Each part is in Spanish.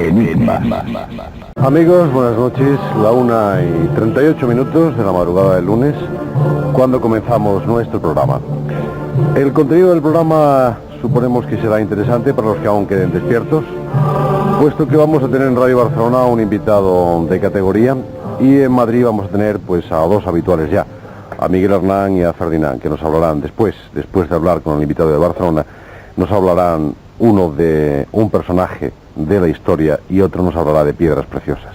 Enigmas. Amigos, buenas noches. La 1:38 de la madrugada del lunes, cuando comenzamos nuestro programa. El contenido del programa suponemos que será interesante para los que aún queden despiertos, puesto que vamos a tener en Radio Barcelona un invitado de categoría y en Madrid vamos a tener pues a dos habituales ya, a Miguel Hernán y a Ferdinand, que nos hablarán después de hablar con el invitado de Barcelona, nos hablarán uno de un personaje de la historia y otro nos hablará de piedras preciosas.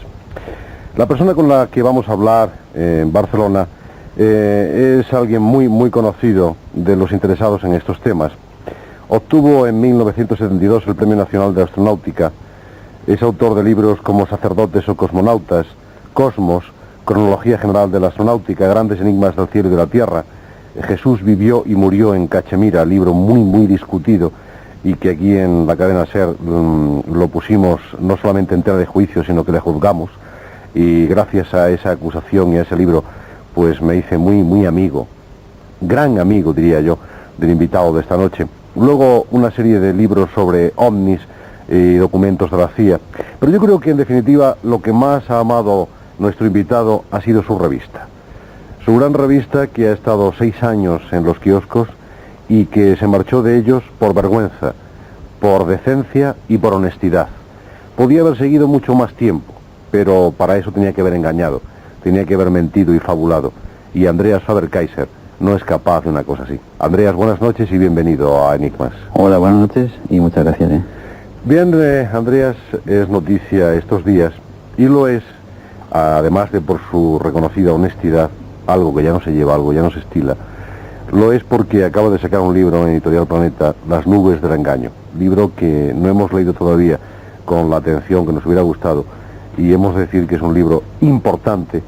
La persona con la que vamos a hablar en Barcelona es alguien muy conocido de los interesados en estos temas. Obtuvo en 1972 el Premio Nacional de Astronáutica. Es autor de libros como Sacerdotes o Cosmonautas, Cosmos, Cronología General de la Astronáutica, Grandes Enigmas del Cielo y de la Tierra. Jesús vivió y murió en Cachemira, libro muy discutido y que aquí en la cadena SER lo pusimos no solamente en tela de juicio, sino que le juzgamos, y gracias a esa acusación y a ese libro pues me hice muy amigo, gran amigo diría yo, del invitado de esta noche. Luego una serie de libros sobre ovnis y documentos de la CIA, pero yo creo que en definitiva lo que más ha amado nuestro invitado ha sido su revista. Su gran revista, que ha estado 6 años en los kioscos y que se marchó de ellos por vergüenza, por decencia y por honestidad. Podía haber seguido mucho más tiempo, pero para eso tenía que haber engañado, tenía que haber mentido y fabulado. Y Andreas Faber-Kaiser no es capaz de una cosa así. Andreas, buenas noches y bienvenido a Enigmas. Hola, buenas noches y muchas gracias. Bien, Andreas es noticia estos días y lo es, además de por su reconocida honestidad, algo que ya no se lleva, algo ya no se estila. Lo es porque acaba de sacar un libro en Editorial Planeta, Las nubes del engaño, libro que no hemos leído todavía con la atención que nos hubiera gustado, y hemos de decir que es un libro importante,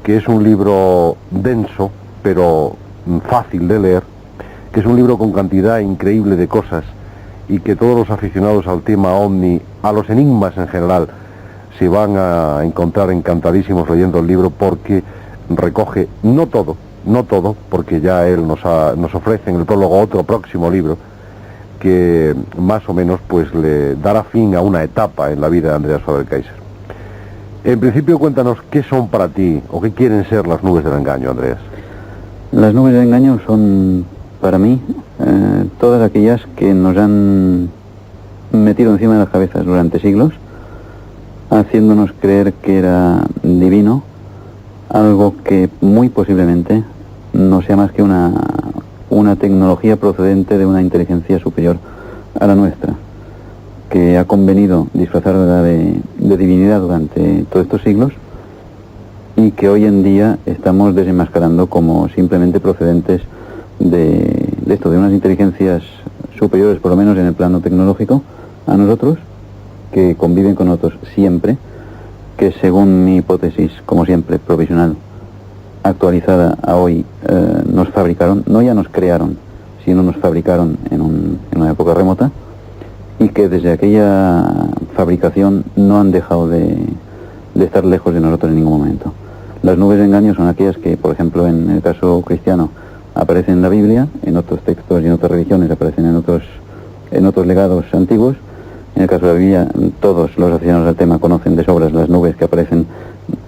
que es un libro denso, pero fácil de leer, que es un libro con cantidad increíble de cosas, y que todos los aficionados al tema ovni, a los enigmas en general, se van a encontrar encantadísimos leyendo el libro, porque recoge no todo, porque ya él nos ofrece en el prólogo otro próximo libro que más o menos pues le dará fin a una etapa en la vida de Andreas Faber-Kaiser. En principio, cuéntanos qué son para ti o qué quieren ser las nubes del engaño, Andreas. Las nubes del engaño son para mí todas aquellas que nos han metido encima de las cabezas durante siglos, haciéndonos creer que era divino, algo que muy posiblemente no sea más que una tecnología procedente de una inteligencia superior a la nuestra, que ha convenido disfrazarla de divinidad durante todos estos siglos y que hoy en día estamos desenmascarando como simplemente procedentes de unas inteligencias superiores, por lo menos en el plano tecnológico, a nosotros, que conviven con nosotros siempre, que según mi hipótesis, como siempre, provisional, actualizada a hoy, nos fabricaron, no ya nos crearon, sino nos fabricaron en una época remota, y que desde aquella fabricación no han dejado de estar lejos de nosotros en ningún momento. Las nubes de engaño son aquellas que, por ejemplo, en el caso cristiano, aparecen en la Biblia, en otros textos y en otras religiones aparecen en otros legados antiguos. En el caso de la Biblia, todos los aficionados al tema conocen de sobras las nubes que aparecen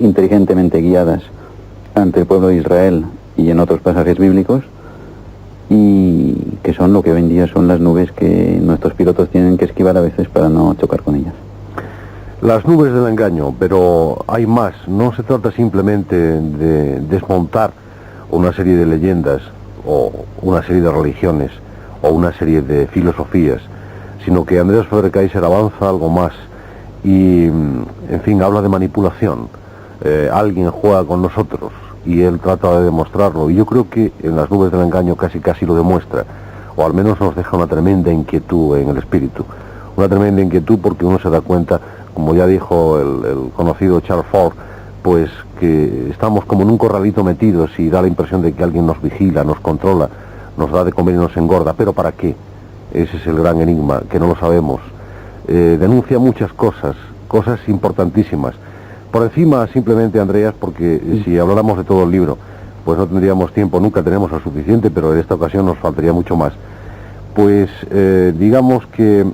inteligentemente guiadas ante el pueblo de Israel y en otros pasajes bíblicos, y que son lo que hoy en día son las nubes que nuestros pilotos tienen que esquivar a veces para no chocar con ellas. Las nubes del engaño, pero hay más. No se trata simplemente de desmontar una serie de leyendas o una serie de religiones o una serie de filosofías, sino que Andreas Faber-Kaiser avanza algo más y, en fin, habla de manipulación. Alguien juega con nosotros y él trata de demostrarlo, y yo creo que en Las nubes del engaño casi lo demuestra, o al menos nos deja una tremenda inquietud en el espíritu, una tremenda inquietud porque uno se da cuenta, como ya dijo el conocido Charles Fort, pues que estamos como en un corralito metidos y da la impresión de que alguien nos vigila, nos controla, nos da de comer y nos engorda, pero ¿para qué? Ese es el gran enigma, que no lo sabemos. Denuncia muchas cosas importantísimas. Por encima, simplemente, Andreas, porque si habláramos de todo el libro, pues no tendríamos tiempo, nunca tenemos lo suficiente, pero en esta ocasión nos faltaría mucho más. Pues digamos que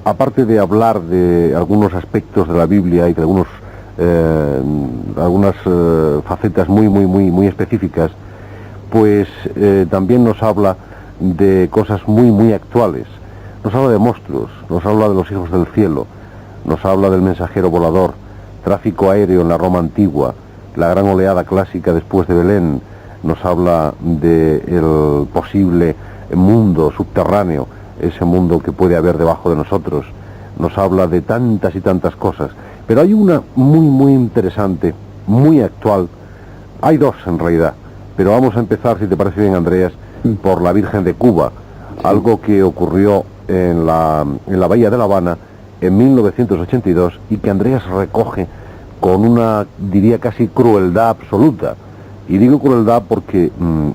aparte de hablar de algunos aspectos de la Biblia y de algunas facetas muy específicas, pues también nos habla de cosas muy actuales. Nos habla de monstruos, nos habla de los hijos del cielo, nos habla del mensajero volador, tráfico aéreo en la Roma antigua, la gran oleada clásica después de Belén, nos habla del posible mundo subterráneo, ese mundo que puede haber debajo de nosotros, nos habla de tantas y tantas cosas. Pero hay una muy interesante, muy actual, hay dos en realidad, pero vamos a empezar, si te parece bien, Andreas, por la Virgen de Cuba, algo que ocurrió en la bahía de La Habana en 1982 y que Andreas recoge con una, diría casi crueldad absoluta. Y digo crueldad porque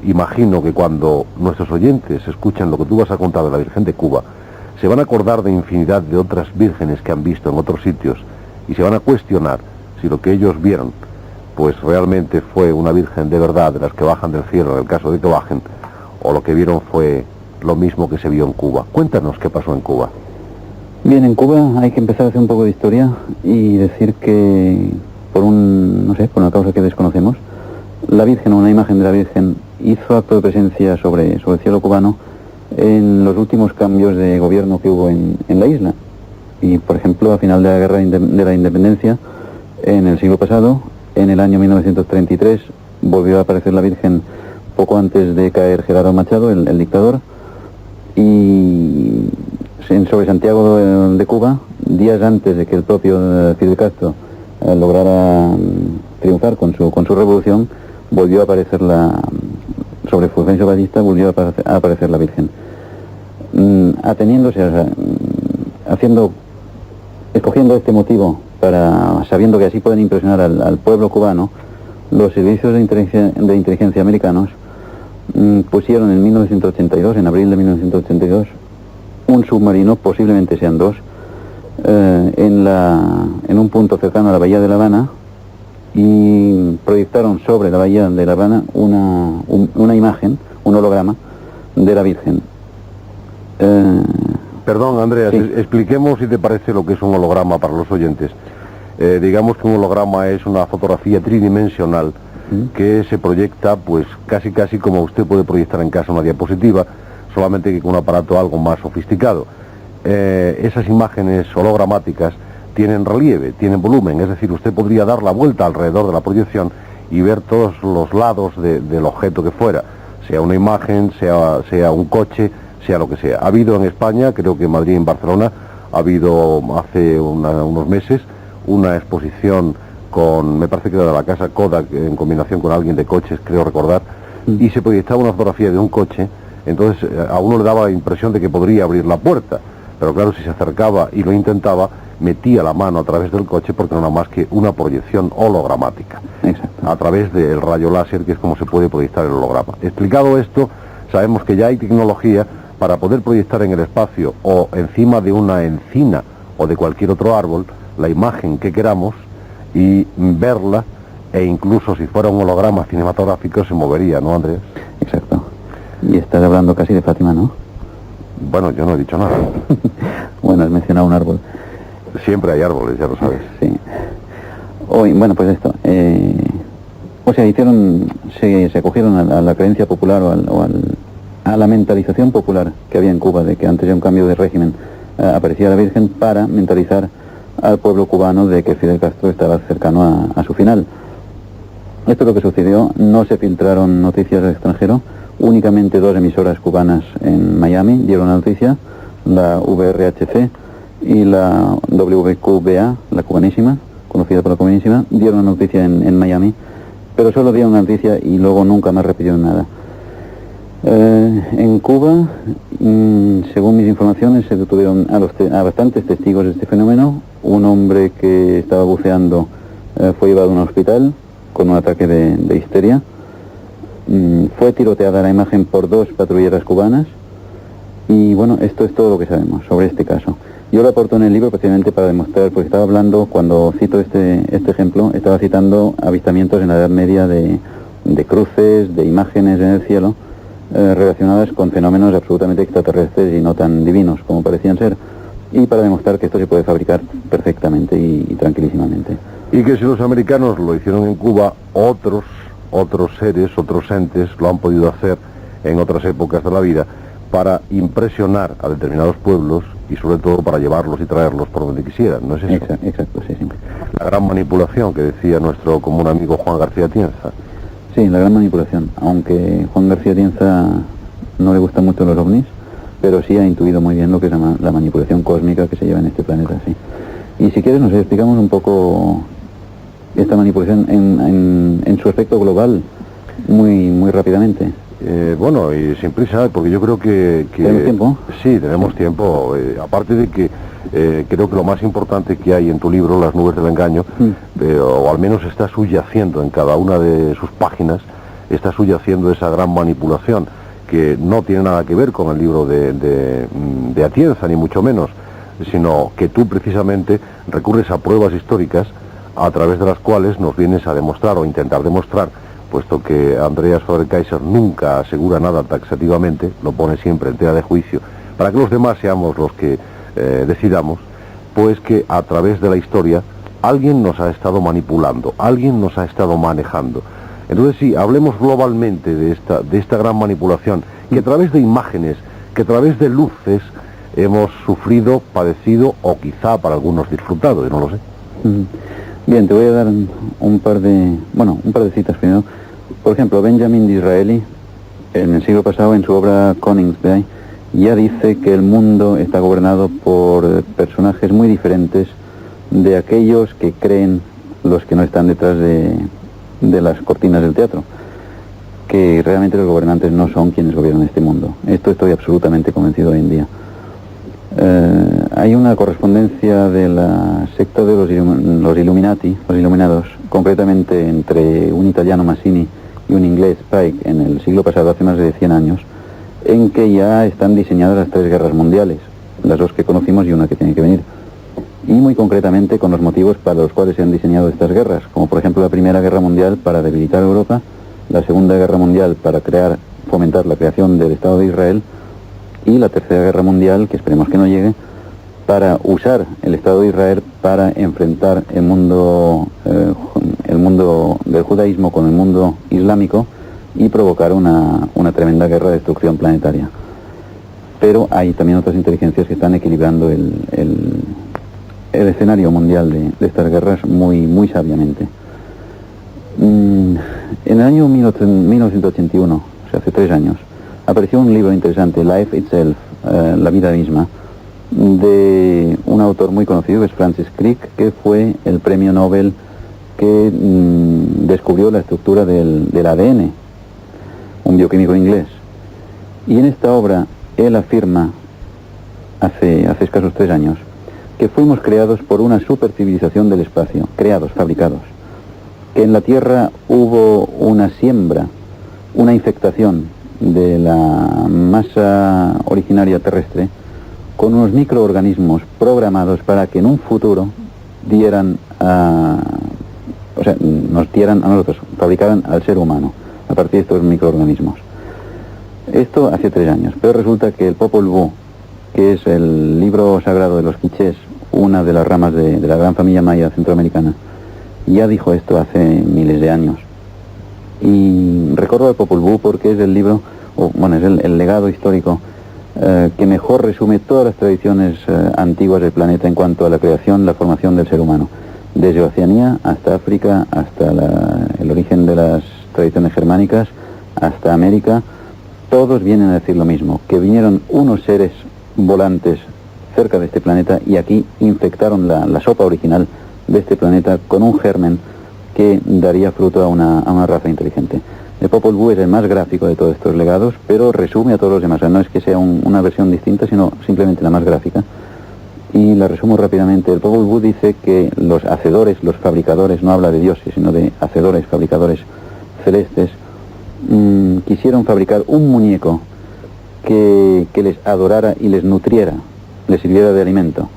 imagino que cuando nuestros oyentes escuchan lo que tú vas a contar de la Virgen de Cuba, se van a acordar de infinidad de otras vírgenes que han visto en otros sitios y se van a cuestionar si lo que ellos vieron pues realmente fue una virgen de verdad, de las que bajan del cielo en el caso de que bajen, o lo que vieron fue lo mismo que se vio en Cuba. Cuéntanos qué pasó en Cuba. Bien, en Cuba hay que empezar a hacer un poco de historia y decir que por una causa que desconocemos, la Virgen, o una imagen de la Virgen, hizo acto de presencia sobre el cielo cubano en los últimos cambios de gobierno que hubo en la isla. Y, por ejemplo, a final de la Guerra de la Independencia, en el siglo pasado, en el año 1933, volvió a aparecer la Virgen poco antes de caer Gerardo Machado, el dictador, y sobre Santiago de Cuba, días antes de que el propio Fidel Castro lograra triunfar con su revolución, volvió a aparecer sobre Fulgencio Batista, volvió a aparecer la Virgen. Escogiendo este motivo, sabiendo que así pueden impresionar al pueblo cubano, los servicios de inteligencia americanos pusieron en 1982, en abril de 1982, un submarino, posiblemente sean dos, en un punto cercano a la bahía de La Habana, y proyectaron sobre la bahía de La Habana una imagen, un holograma de la Virgen. Perdón, Andreas, sí. Expliquemos, si te parece, lo que es un holograma para los oyentes. Digamos que un holograma es una fotografía tridimensional que se proyecta, pues casi como usted puede proyectar en casa una diapositiva, solamente que con un aparato algo más sofisticado. Esas imágenes hologramáticas tienen relieve, tienen volumen, es decir, usted podría dar la vuelta alrededor de la proyección y ver todos los lados del objeto que fuera, sea una imagen, sea un coche, sea lo que sea. Ha habido en España, creo que en Madrid y en Barcelona, ha habido hace unos meses una exposición me parece que era de la casa Kodak, en combinación con alguien de coches, creo recordar, y se proyectaba una fotografía de un coche. Entonces a uno le daba la impresión de que podría abrir la puerta, pero claro, si se acercaba y lo intentaba, metía la mano a través del coche porque no era más que una proyección hologramática. Exacto. A través del rayo láser, que es como se puede proyectar el holograma. Explicado esto, sabemos que ya hay tecnología para poder proyectar en el espacio o encima de una encina o de cualquier otro árbol la imagen que queramos y verla, e incluso si fuera un holograma cinematográfico se movería, ¿no, Andrés? Exacto. Y estás hablando casi de Fátima, ¿no? Bueno, yo no he dicho nada. Bueno, has mencionado un árbol. Siempre hay árboles, ya lo sabes. Sí. Hoy, bueno, pues esto. Se acogieron a la creencia popular a la mentalización popular que había en Cuba, de que antes de un cambio de régimen aparecía la Virgen, para mentalizar al pueblo cubano de que Fidel Castro estaba cercano a su final. Esto es lo que sucedió. No se filtraron noticias del extranjero. Únicamente dos emisoras cubanas en Miami dieron la noticia, la VRHC y la WQBA, la cubanísima, conocida por la cubanísima, dieron la noticia en Miami, pero solo dieron una noticia y luego nunca más repitieron nada. En Cuba, según mis informaciones, se detuvieron a bastantes testigos de este fenómeno. Un hombre que estaba buceando fue llevado a un hospital con un ataque de histeria. Fue tiroteada la imagen por dos patrulleras cubanas. Y bueno, esto es todo lo que sabemos sobre este caso. Yo lo aporto en el libro precisamente para demostrar, porque estaba hablando, cuando cito este ejemplo, estaba citando avistamientos en la Edad Media de cruces, de imágenes en el cielo, relacionadas con fenómenos absolutamente extraterrestres y no tan divinos como parecían ser. y para demostrar que esto se puede fabricar perfectamente y tranquilísimamente. Y que si los americanos lo hicieron en Cuba, otros seres, otros entes lo han podido hacer en otras épocas de la vida para impresionar a determinados pueblos y sobre todo para llevarlos y traerlos por donde quisieran, ¿no es eso? Exacto, sí. La gran manipulación que decía nuestro común amigo Juan García Tienza. Sí, la gran manipulación, aunque Juan García Tienza no le gustan mucho los ovnis, pero sí ha intuido muy bien lo que es la manipulación cósmica que se lleva en este planeta, sí. Y si quieres nos explicamos un poco esta manipulación en su aspecto global, muy rápidamente. Bueno, y sin prisa, porque yo creo que... ¿Tenemos tiempo? Sí, tenemos tiempo. Aparte de que creo que lo más importante que hay en tu libro, Las nubes del engaño, o al menos está subyaciendo en cada una de sus páginas, está subyaciendo esa gran manipulación, que no tiene nada que ver con el libro de Atienza, ni mucho menos, sino que tú precisamente recurres a pruebas históricas a través de las cuales nos vienes a demostrar o intentar demostrar, puesto que Andreas Faber-Kaiser nunca asegura nada taxativamente, lo pone siempre en tela de juicio, para que los demás seamos los que decidamos, pues que a través de la historia alguien nos ha estado manipulando, alguien nos ha estado manejando. Entonces sí, hablemos globalmente de esta gran manipulación, que a través de imágenes, que a través de luces hemos sufrido, padecido o quizá para algunos disfrutado, yo no lo sé. Bien, te voy a dar un par de citas primero. Por ejemplo, Benjamin Disraeli, en el siglo pasado, en su obra Königsberg, ya dice que el mundo está gobernado por personajes muy diferentes de aquellos que creen los que no están detrás de las cortinas del teatro, que realmente los gobernantes no son quienes gobiernan este mundo. Esto estoy absolutamente convencido hoy en día. Hay una correspondencia de la secta de los Illuminati, los Iluminados, concretamente entre un italiano Mazzini y un inglés Pike en el siglo pasado, hace más de 100 años, en que ya están diseñadas las 3 guerras mundiales, las 2 que conocimos y una que tiene que venir, y muy concretamente con los motivos para los cuales se han diseñado estas guerras, como por ejemplo la Primera Guerra Mundial para debilitar a Europa, la Segunda Guerra Mundial para fomentar la creación del Estado de Israel, y la Tercera Guerra Mundial, que esperemos que no llegue, para usar el Estado de Israel para enfrentar el mundo del judaísmo con el mundo islámico y provocar una tremenda guerra de destrucción planetaria. Pero hay también otras inteligencias que están equilibrando el escenario mundial de estas guerras muy sabiamente. En el año 1981, o sea, hace 3 años, apareció un libro interesante, Life Itself, La vida misma, de un autor muy conocido, que es Francis Crick, que fue el premio Nobel que descubrió la estructura del ADN, un bioquímico inglés. Y en esta obra él afirma, hace escasos 3 años, que fuimos creados por una supercivilización del espacio, fabricados, que en la Tierra hubo una siembra, una infectación de la masa originaria terrestre con unos microorganismos programados para que en un futuro nos dieran a nosotros, fabricaran al ser humano a partir de estos microorganismos. Esto hace 3 años, pero resulta que el Popol Vuh, que es el libro sagrado de los quichés, una de las ramas de la gran familia maya centroamericana, ya dijo esto hace miles de años. Y recuerdo al Popol Vuh porque es el libro, es el legado histórico que mejor resume todas las tradiciones antiguas del planeta en cuanto a la creación, la formación del ser humano. Desde Oceanía hasta África, hasta el origen de las tradiciones germánicas, hasta América, todos vienen a decir lo mismo, que vinieron unos seres volantes cerca de este planeta y aquí infectaron la sopa original de este planeta con un germen que daría fruto a una raza inteligente. El Popol Vuh es el más gráfico de todos estos legados, pero resume a todos los demás. O sea, no es que sea una versión distinta, sino simplemente la más gráfica. Y la resumo rápidamente. El Popol Vuh dice que los hacedores, los fabricadores, no habla de dioses, sino de hacedores, fabricadores celestes, quisieron fabricar un muñeco que les adorara y les nutriera, les sirviera de alimento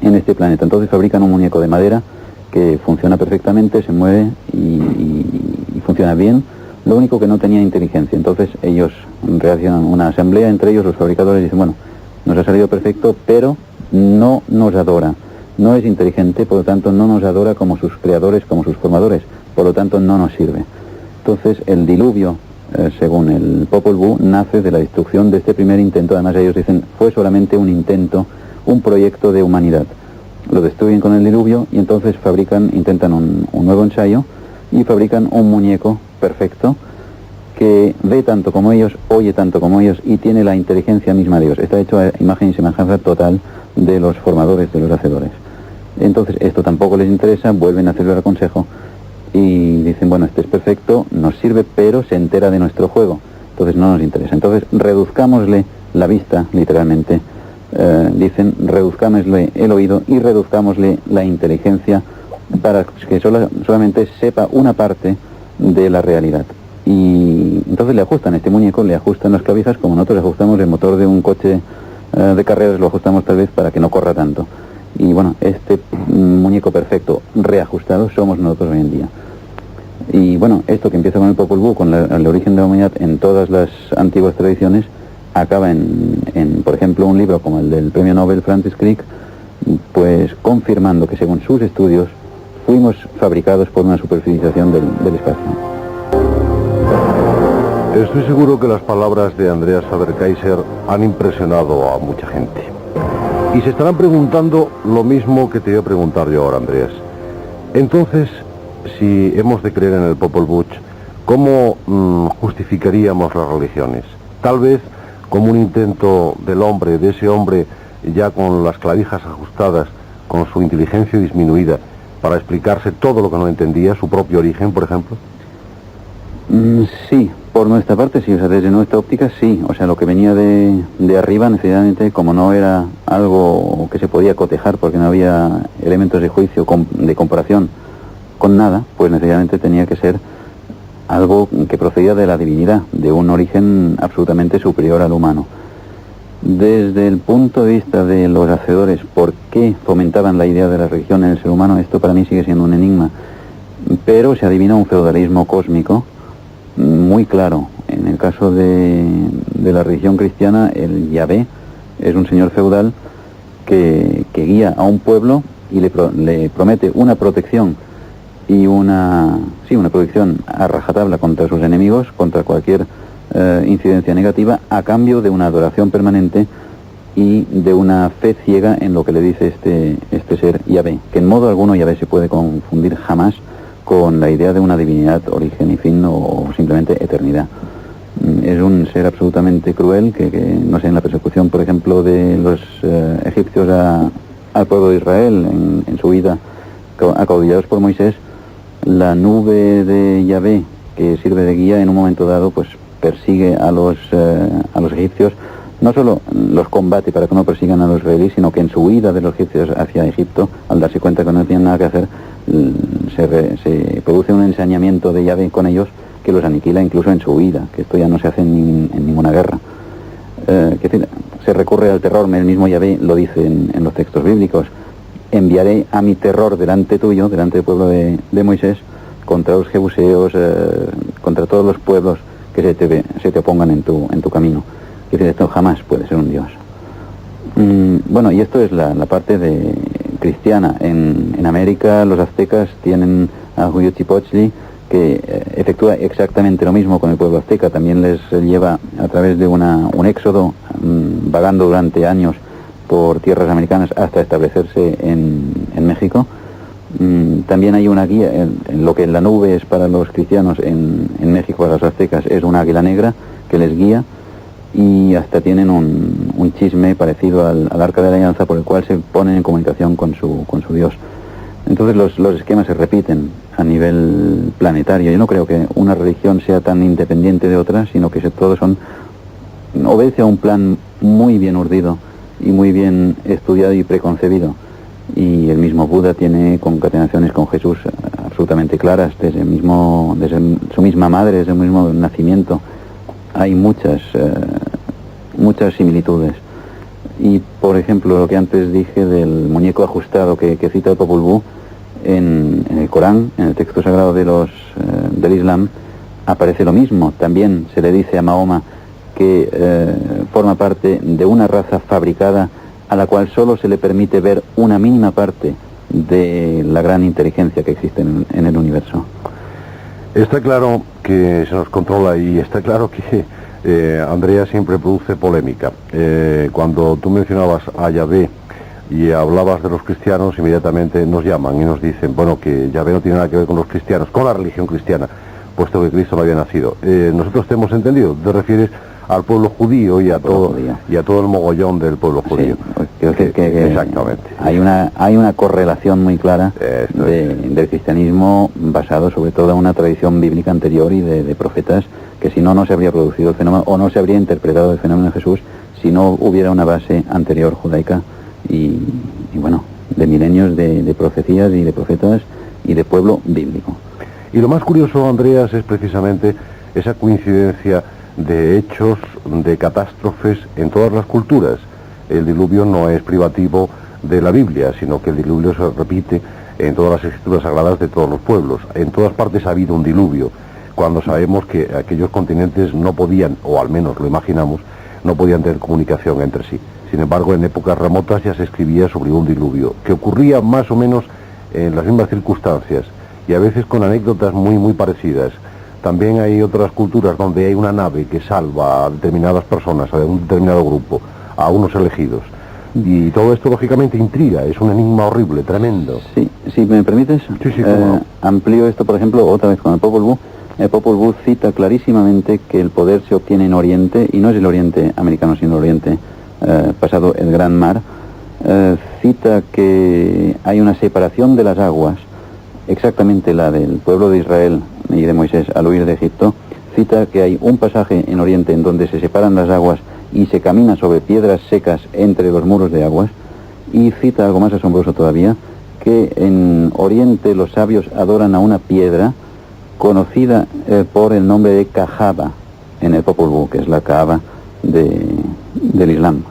en este planeta. Entonces fabrican un muñeco de madera que funciona perfectamente, se mueve y funciona bien. Lo único que no tenía inteligencia. Entonces ellos reaccionan una asamblea entre ellos, los fabricadores, y dicen, bueno, nos ha salido perfecto, pero no nos adora, no es inteligente, por lo tanto no nos adora como sus creadores, como sus formadores, por lo tanto no nos sirve. Entonces el diluvio, según el Popol Vuh, nace de la destrucción de este primer intento. Además ellos dicen, fue solamente un intento, un proyecto de humanidad. Lo destruyen con el diluvio y entonces intentan un nuevo ensayo y fabrican un muñeco perfecto que ve tanto como ellos, oye tanto como ellos y tiene la inteligencia misma de Dios. Está hecho a imagen y semejanza total de los formadores, de los hacedores. Entonces esto tampoco les interesa, vuelven a celebrar consejo y dicen, bueno, este es perfecto, nos sirve, pero se entera de nuestro juego, entonces no nos interesa. Entonces reduzcámosle la vista, literalmente, dicen, reduzcámosle el oído y reduzcámosle la inteligencia para que solamente sepa una parte de la realidad. Y entonces le ajustan este muñeco, le ajustan las clavijas como nosotros ajustamos el motor de un coche de carreras, lo ajustamos tal vez para que no corra tanto. Y bueno, este muñeco perfecto reajustado somos nosotros hoy en día. Y bueno, esto que empieza con el Popol Vuh, con el origen de la humanidad en todas las antiguas tradiciones, acaba en, por ejemplo, un libro como el del premio Nobel Francis Crick, pues confirmando que según sus estudios fuimos fabricados por una superficialización del espacio. Estoy seguro que las palabras de Andreas Faber-Kaiser han impresionado a mucha gente. Y se estarán preguntando lo mismo que te voy a preguntar yo ahora, Andreas. Entonces, si hemos de creer en el Popol Vuh, ¿cómo justificaríamos las religiones? Tal vez como un intento del hombre, de ese hombre ya con las clavijas ajustadas, con su inteligencia disminuida, para explicarse todo lo que no entendía, su propio origen, por ejemplo. Sí, por nuestra parte sí, o sea, desde nuestra óptica sí, o sea, lo que venía de arriba necesariamente, como no era algo que se podía cotejar porque no había elementos de juicio, de comparación con nada, pues necesariamente tenía que ser algo que procedía de la divinidad, de un origen absolutamente superior al humano. Desde el punto de vista de los hacedores, ¿por qué fomentaban la idea de la religión en el ser humano? Esto para mí sigue siendo un enigma, pero se adivina un feudalismo cósmico muy claro. En el caso de la religión cristiana, el Yahvé es un señor feudal que guía a un pueblo y le promete una protección y una protección a rajatabla contra sus enemigos, contra cualquier incidencia negativa, a cambio de una adoración permanente y de una fe ciega en lo que le dice este ser Yahvé, que en modo alguno Yahvé se puede confundir jamás con la idea de una divinidad, origen y fin, o simplemente eternidad. Es un ser absolutamente cruel que no sé, en la persecución, por ejemplo, de los egipcios al pueblo de Israel en su vida, acaudillados por Moisés, la nube de Yahvé, que sirve de guía, en un momento dado, pues persigue a los egipcios. No solo los combate para que no persigan a los israelíes, sino que en su huida de los egipcios hacia Egipto, al darse cuenta que no tenían nada que hacer, se produce un ensañamiento de Yahvé con ellos que los aniquila incluso en su huida, que esto ya no se hace en ninguna guerra. Se recurre al terror, el mismo Yahvé lo dice en los textos bíblicos: enviaré a mi terror delante tuyo, delante del pueblo de Moisés, contra los jebuseos, contra todos los pueblos que se te opongan en tu camino. Es decir, esto jamás puede ser un Dios. Bueno, y esto es la parte cristiana. En América los aztecas tienen a Huitzilopochtli, que efectúa exactamente lo mismo con el pueblo azteca. También les lleva a través de un éxodo, vagando durante años por tierras americanas hasta establecerse en México. También hay una guía, en lo que la nube es para los cristianos, en México para los aztecas es una águila negra que les guía, y hasta tienen un chisme parecido al Arca de la Alianza, por el cual se ponen en comunicación con su Dios. Entonces los esquemas se repiten a nivel planetario. Yo no creo que una religión sea tan independiente de otra, sino que todos obedece a un plan muy bien urdido y muy bien estudiado y preconcebido. Y el mismo Buda tiene concatenaciones con Jesús absolutamente claras, desde su misma madre, desde el mismo nacimiento. Hay muchas similitudes. Y por ejemplo, lo que antes dije del muñeco ajustado que cita el Popol Vuh, en el Corán, en el texto sagrado del Islam, aparece lo mismo. También se le dice a Mahoma que forma parte de una raza fabricada a la cual solo se le permite ver una mínima parte de la gran inteligencia que existe en el universo. Está claro que se nos controla y está claro que Andrea siempre produce polémica. Cuando tú mencionabas a Yahvé y hablabas de los cristianos, inmediatamente nos llaman y nos dicen, bueno, que Yahvé no tiene nada que ver con los cristianos, con la religión cristiana, puesto que Cristo no había nacido. Nosotros te hemos entendido, te refieres al pueblo judío y a todo el mogollón del pueblo judío. Sí, quiero decir que exactamente. Hay una correlación muy clara del cristianismo basado sobre todo en una tradición bíblica anterior y de profetas, que si no, no se habría producido el fenómeno, o no se habría interpretado el fenómeno de Jesús si no hubiera una base anterior judaica y bueno, de milenios de profecías y de profetas y de pueblo bíblico. Y lo más curioso, Andreas, es precisamente esa coincidencia de hechos, de catástrofes en todas las culturas. El diluvio no es privativo de la Biblia, sino que el diluvio se repite en todas las escrituras sagradas de todos los pueblos. En todas partes ha habido un diluvio, cuando sabemos que aquellos continentes no podían, o al menos lo imaginamos, no podían tener comunicación entre sí. Sin embargo, en épocas remotas ya se escribía sobre un diluvio, que ocurría más o menos en las mismas circunstancias, y a veces con anécdotas muy, muy parecidas. También hay otras culturas donde hay una nave que salva a determinadas personas, a un determinado grupo, a unos elegidos. Y todo esto, lógicamente, intriga, es un enigma horrible, tremendo. Sí, si me permites, amplío esto, por ejemplo, otra vez con el Popol Vuh. El Popol Vuh cita clarísimamente que el poder se obtiene en Oriente, y no es el Oriente americano, sino el Oriente pasado el Gran Mar. Cita que hay una separación de las aguas, exactamente la del pueblo de Israel y de Moisés al huir de Egipto. Cita que hay un pasaje en Oriente en donde se separan las aguas y se camina sobre piedras secas entre los muros de aguas, y cita algo más asombroso todavía, que en Oriente los sabios adoran a una piedra conocida por el nombre de Ka'aba en el Popol Vuh, que es la Kaaba del Islam.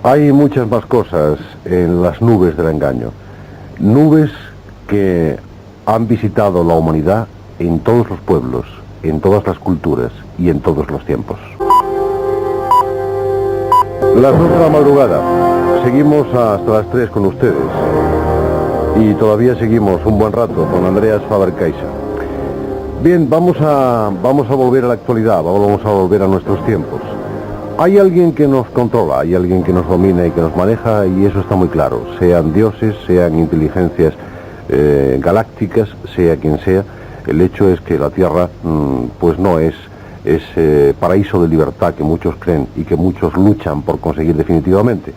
Hay muchas más cosas en las nubes del engaño, nubes que han visitado la humanidad en todos los pueblos, en todas las culturas y en todos los tiempos. Las 2 de la madrugada, seguimos hasta las 3 con ustedes y todavía seguimos un buen rato con Andreas Faber-Kaiser. Bien, vamos a volver a la actualidad, vamos a volver a nuestros tiempos. Hay alguien que nos controla, hay alguien que nos domina y que nos maneja, y eso está muy claro, sean dioses, sean inteligencias galácticas, sea quien sea. El hecho es que la Tierra pues no es ese paraíso de libertad que muchos creen y que muchos luchan por conseguir definitivamente.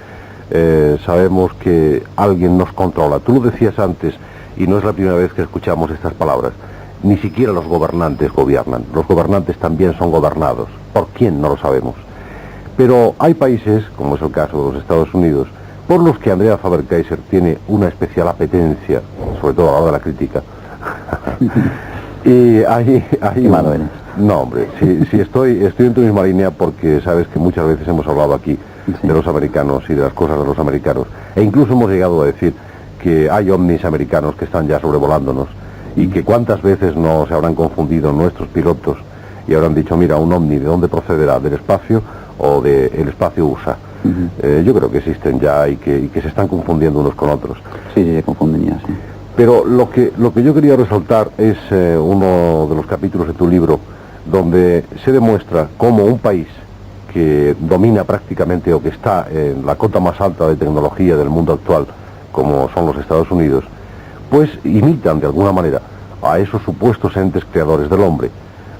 Sabemos que alguien nos controla. Tú lo decías antes, y no es la primera vez que escuchamos estas palabras. Ni siquiera los gobernantes gobiernan. Los gobernantes también son gobernados. ¿Por quién? No lo sabemos. Pero hay países, como es el caso de los Estados Unidos, por los que Andrea Faber-Kaiser tiene una especial apetencia, sobre todo a la hora de la crítica. Y hay malo eres. No, hombre, sí estoy en tu misma línea, porque sabes que muchas veces hemos hablado aquí de los americanos y de las cosas de los americanos, e incluso hemos llegado a decir que hay ovnis americanos que están ya sobrevolándonos, y que cuántas veces no se habrán confundido nuestros pilotos y habrán dicho, mira, un ovni, ¿de dónde procederá? ¿Del espacio o del espacio USA? Yo creo que existen ya y que se están confundiendo unos con otros. Sí, se confunden ya, sí. Pero lo que yo quería resaltar es uno de los capítulos de tu libro, donde se demuestra cómo un país que domina prácticamente, o que está en la cota más alta de tecnología del mundo actual, como son los Estados Unidos, pues imitan de alguna manera a esos supuestos entes creadores del hombre.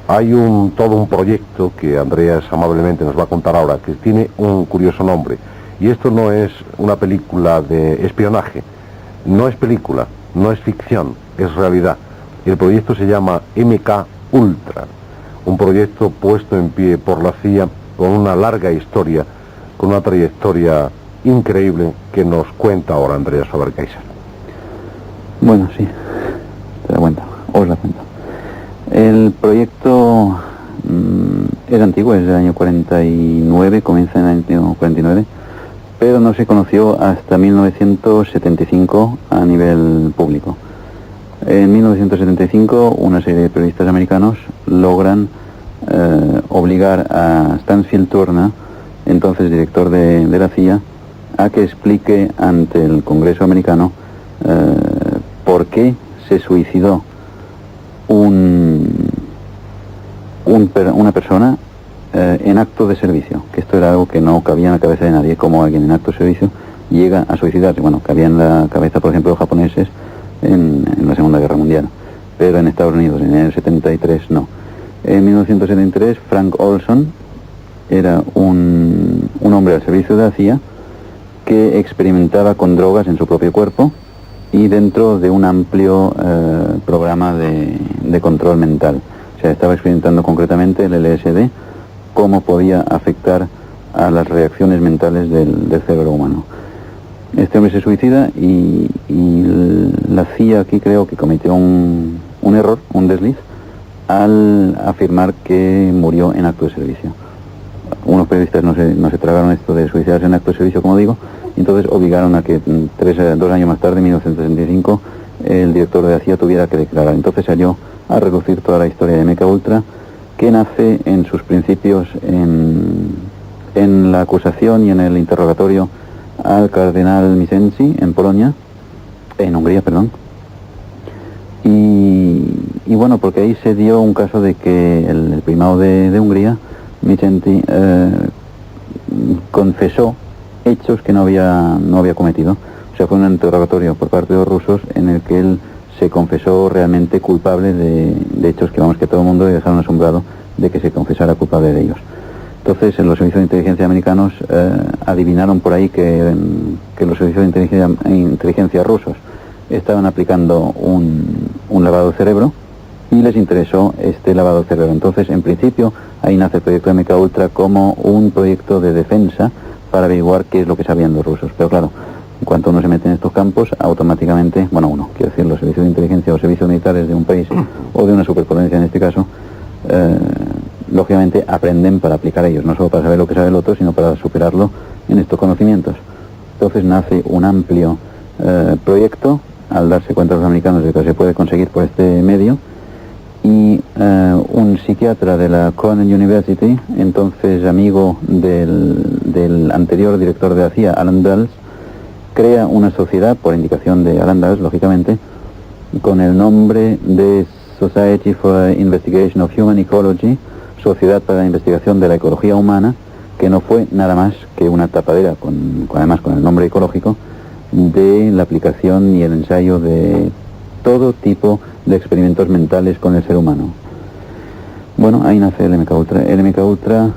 Hay todo un proyecto que Andreas amablemente nos va a contar ahora, que tiene un curioso nombre, y esto no es una película de espionaje, no es película, no es ficción, es realidad. El proyecto se llama MK Ultra, un proyecto puesto en pie por la CIA, con una larga historia, con una trayectoria increíble, que nos cuenta ahora Andreas Faber-Kaiser. Bueno, sí, te la cuento, os la cuento. El proyecto es antiguo, es del año 49, comienza en el año 49, pero no se conoció hasta 1975 a nivel público. En 1975, una serie de periodistas americanos logran obligar a Stansfield Turner entonces director de la CIA, a que explique ante el Congreso americano por qué se suicidó una persona en acto de servicio, que esto era algo que no cabía en la cabeza de nadie, como alguien en acto de servicio llega a suicidarse. Bueno, cabía en la cabeza, por ejemplo, de los japoneses en la Segunda Guerra Mundial, pero en Estados Unidos en el 73 no. En 1973 Frank Olson era un hombre al servicio de la CIA que experimentaba con drogas en su propio cuerpo y dentro de un amplio programa de control mental. O sea, estaba experimentando concretamente el LSD, cómo podía afectar a las reacciones mentales del cerebro humano. Este hombre se suicida y la CIA aquí creo que cometió un error, un desliz, al afirmar que murió en acto de servicio. Unos periodistas no se tragaron esto de suicidarse en acto de servicio, como digo, y entonces obligaron a que 2 años más tarde, en 1965, el director de la CIA tuviera que declarar. Entonces salió a reducir toda la historia de MKUltra, que nace en sus principios en la acusación y en el interrogatorio al cardenal Misenci en Hungría, perdón. Y bueno, porque ahí se dio un caso de que el primado de Hungría, Misenci, confesó hechos que no había cometido. O sea, fue un interrogatorio por parte de los rusos en el que él se confesó realmente culpable de hechos que que todo el mundo le dejaron asombrado de que se confesara culpable de ellos. Entonces, en los servicios de inteligencia americanos adivinaron por ahí que los servicios de inteligencia rusos estaban aplicando un lavado de cerebro y les interesó este lavado de cerebro. Entonces, en principio, ahí nace el proyecto de MKUltra como un proyecto de defensa para averiguar qué es lo que sabían los rusos. Pero claro, en cuanto uno se mete en estos campos, automáticamente, quiero decir, los servicios de inteligencia o servicios militares de un país o de una superpotencia en este caso, lógicamente aprenden para aplicar ellos, no solo para saber lo que sabe el otro, sino para superarlo en estos conocimientos. Entonces nace un amplio proyecto, al darse cuenta los americanos de que se puede conseguir por este medio, y un psiquiatra de la Cornell University, entonces amigo del anterior director de la CIA, Alan Dulles, crea una sociedad, por indicación de Alan Dulles, lógicamente, con el nombre de Society for Investigation of Human Ecology, Sociedad para la Investigación de la Ecología Humana, que no fue nada más que una tapadera, además con el nombre ecológico, de la aplicación y el ensayo de todo tipo de experimentos mentales con el ser humano. Bueno, ahí nace el MKUltra. El MKUltra,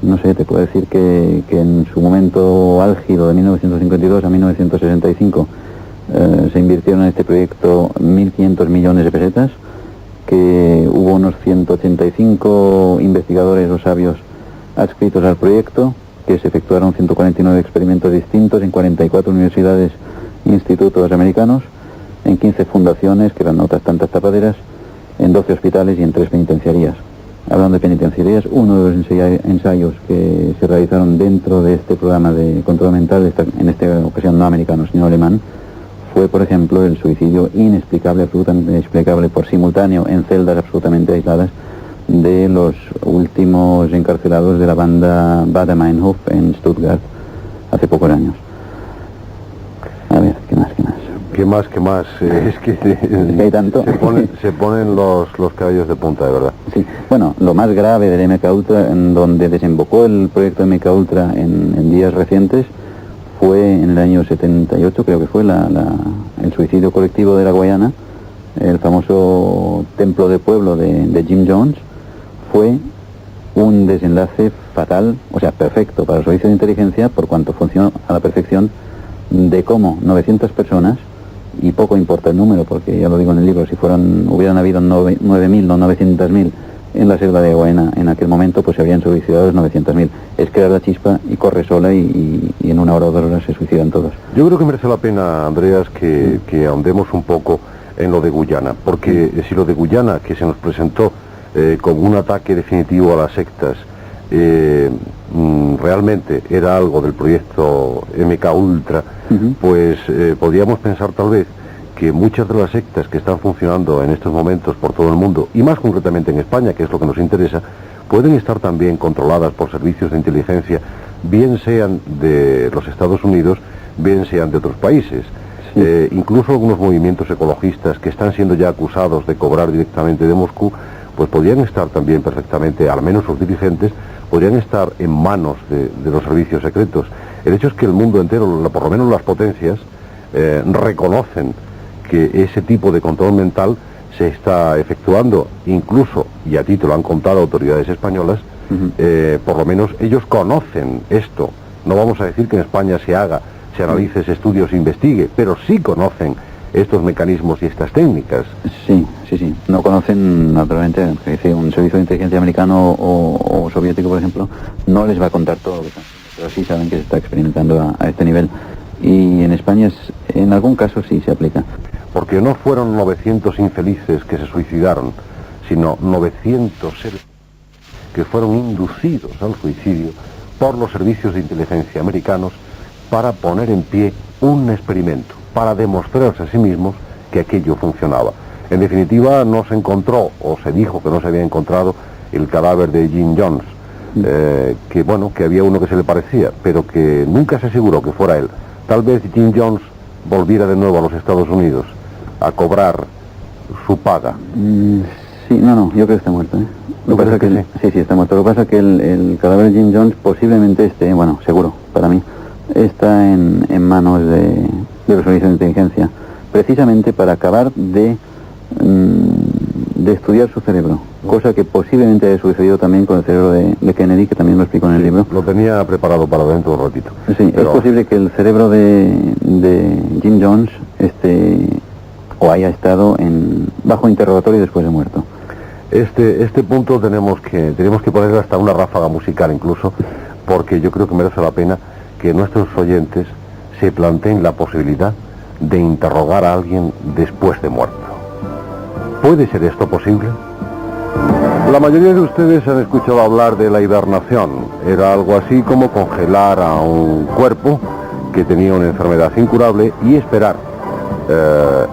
no sé, te puedo decir que en su momento álgido de 1952 a 1965 se invirtieron en este proyecto 1.500 millones de pesetas, que hubo unos 185 investigadores o sabios adscritos al proyecto, que se efectuaron 149 experimentos distintos en 44 universidades e institutos americanos, en 15 fundaciones, que eran otras tantas tapaderas, en 12 hospitales y en 3 penitenciarías. Hablando de penitenciarías, uno de los ensayos que se realizaron dentro de este programa de control mental, en esta ocasión no americano, sino alemán, fue, por ejemplo, el suicidio inexplicable, absolutamente inexplicable, por simultáneo, en celdas absolutamente aisladas, de los últimos encarcelados de la banda Baader Meinhof en Stuttgart, hace pocos años. A ver, ¿qué más? ¿Qué más? Es que hay tanto. Se ponen los cabellos de punta, de verdad. Sí, bueno, lo más grave del MKUltra, en donde desembocó el proyecto MKUltra en días recientes, fue en el año 78, creo que fue el suicidio colectivo de la Guayana, el famoso templo de pueblo de Jim Jones. Fue un desenlace fatal, o sea, perfecto para los servicios de inteligencia, por cuanto funcionó a la perfección, de cómo 900 personas, y poco importa el número, porque ya lo digo en el libro, si hubieran habido 9.000, no 900.000 en la selva de Guayana en aquel momento, pues se habrían suicidado los 900.000. Es crear la chispa y corre sola y en 1 hora o 2 horas se suicidan todos. Yo creo que merece la pena, Andreas, que ahondemos un poco en lo de Guyana, porque si lo de Guyana, que se nos presentó como un ataque definitivo a las sectas, realmente era algo del proyecto MKUltra, pues podríamos pensar tal vez que muchas de las sectas que están funcionando en estos momentos por todo el mundo, y más concretamente en España, que es lo que nos interesa, pueden estar también controladas por servicios de inteligencia, bien sean de los Estados Unidos, bien sean de otros países. Sí. Incluso algunos movimientos ecologistas que están siendo ya acusados de cobrar directamente de Moscú, pues podrían estar también perfectamente, al menos sus dirigentes, podrían estar en manos de los servicios secretos. El hecho es que el mundo entero, por lo menos las potencias, reconocen que ese tipo de control mental se está efectuando, incluso, y a ti te lo han contado autoridades españolas, por lo menos ellos conocen esto. No vamos a decir que en España se analice, se estudie o se investigue, pero sí conocen estos mecanismos y estas técnicas. Sí. No conocen, naturalmente, un servicio de inteligencia americano o soviético, por ejemplo, no les va a contar todo lo que están haciendo, pero sí saben que se está experimentando a este nivel. Y en España, en algún caso, sí se aplica. Porque no fueron 900 infelices que se suicidaron, sino 900 seres que fueron inducidos al suicidio por los servicios de inteligencia americanos para poner en pie un experimento, para demostrarse a sí mismos que aquello funcionaba. En definitiva, no se encontró, o se dijo que no se había encontrado, el cadáver de Jim Jones, que había uno que se le parecía, pero que nunca se aseguró que fuera él. Tal vez Jim Jones volviera de nuevo a los Estados Unidos a cobrar su paga. Sí, no, yo creo que está muerto, ¿eh? Lo que pasa que sí, está muerto. Lo que pasa es que el cadáver de Jim Jones posiblemente esté, seguro, para mí, está en manos de los servicios de inteligencia, precisamente para acabar de estudiar su cerebro, cosa que posiblemente haya sucedido también con el cerebro de Kennedy, que también lo explico en el libro. Lo tenía preparado para dentro de un ratito. Sí, pero es posible que el cerebro de Jim Jones o haya estado bajo interrogatorio después de muerto. Este punto tenemos que poner hasta una ráfaga musical incluso, porque yo creo que merece la pena que nuestros oyentes se planteen la posibilidad de interrogar a alguien después de muerto. ¿Puede ser esto posible? La mayoría de ustedes han escuchado hablar de la hibernación. Era algo así como congelar a un cuerpo que tenía una enfermedad incurable y esperar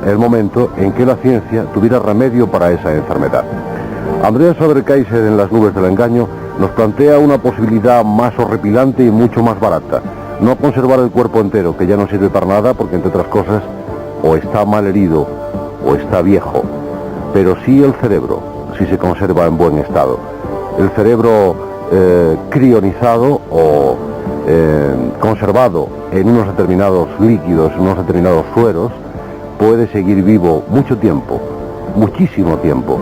el momento en que la ciencia tuviera remedio para esa enfermedad. Andreas Faber-Kaiser, en Las nubes del engaño, nos plantea una posibilidad más horripilante y mucho más barata. No conservar el cuerpo entero, que ya no sirve para nada porque, entre otras cosas, o está mal herido o está viejo, pero sí el cerebro, si se conserva en buen estado. El cerebro crionizado o conservado en unos determinados líquidos, en unos determinados sueros, puede seguir vivo mucho tiempo, muchísimo tiempo.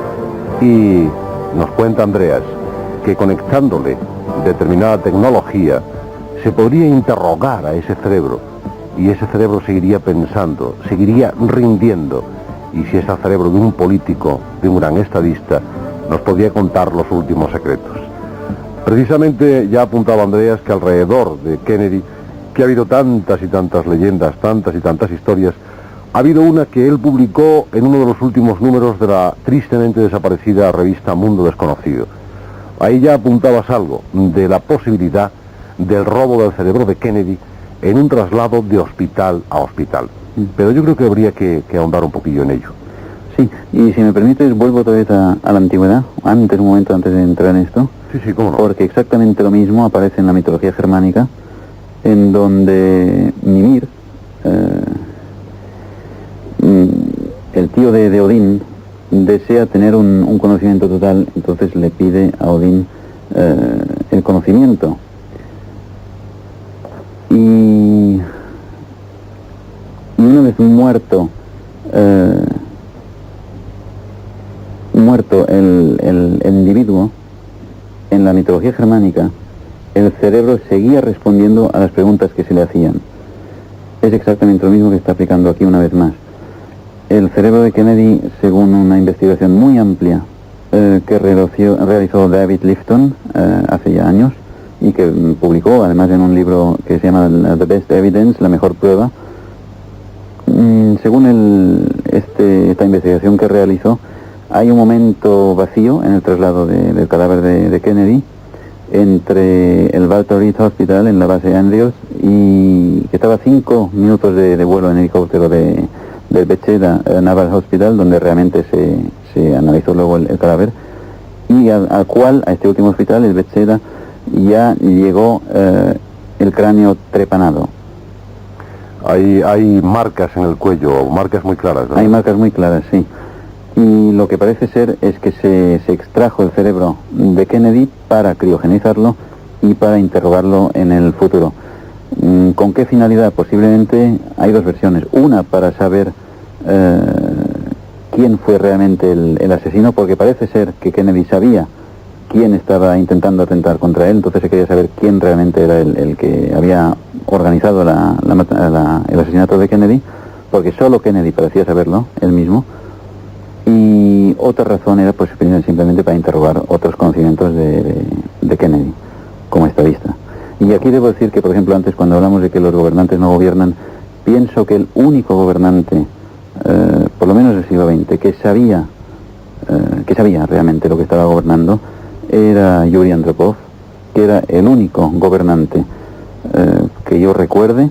Y nos cuenta Andreas que conectándole determinada tecnología se podría interrogar a ese cerebro y ese cerebro seguiría pensando, seguiría rindiendo, y si es el cerebro de un político, de un gran estadista, nos podría contar los últimos secretos. Precisamente ya apuntaba Andreas que alrededor de Kennedy, que ha habido tantas y tantas leyendas, tantas y tantas historias, ha habido una que él publicó en uno de los últimos números de la tristemente desaparecida revista Mundo Desconocido. Ahí ya apuntabas algo de la posibilidad del robo del cerebro de Kennedy en un traslado de hospital a hospital. Pero yo creo que habría que ahondar un poquillo en ello. Sí, y si me permites, vuelvo otra vez a la antigüedad, un momento antes de entrar en esto. Sí, cómo no. Porque exactamente lo mismo aparece en la mitología germánica, en donde Mimir, el tío de Odín, desea tener un conocimiento total, entonces le pide a Odín el conocimiento. Y una vez muerto el individuo, en la mitología germánica, el cerebro seguía respondiendo a las preguntas que se le hacían. Es exactamente lo mismo que está aplicando aquí una vez más. El cerebro de Kennedy, según una investigación muy amplia que realizó David Lifton hace ya años, y que publicó además en un libro que se llama The Best Evidence, la mejor prueba, según esta investigación que realizó, hay un momento vacío en el traslado del cadáver de Kennedy entre el Walter Reed Hospital en la base Andrews, y que estaba a 5 minutos de vuelo en helicóptero del Bethesda Naval Hospital, donde realmente se analizó luego el cadáver, y al cual, a este último hospital, el Bethesda, ya llegó el cráneo trepanado. Hay marcas en el cuello, marcas muy claras, ¿verdad? Hay marcas muy claras, sí. Y lo que parece ser es que se extrajo el cerebro de Kennedy para criogenizarlo y para interrogarlo en el futuro. ¿Con qué finalidad? Posiblemente hay dos versiones. Una, para saber quién fue realmente el asesino, porque parece ser que Kennedy sabía quién estaba intentando atentar contra él, entonces se quería saber quién realmente era el que había organizado el asesinato de Kennedy, porque solo Kennedy parecía saberlo, él mismo. Y otra razón era pues simplemente para interrogar otros conocimientos de Kennedy como estadista. Y aquí debo decir que, por ejemplo, antes cuando hablamos de que los gobernantes no gobiernan, pienso que el único gobernante, por lo menos del siglo XX, que sabía realmente lo que estaba gobernando, era Yuri Andropov, que era el único gobernante que yo recuerde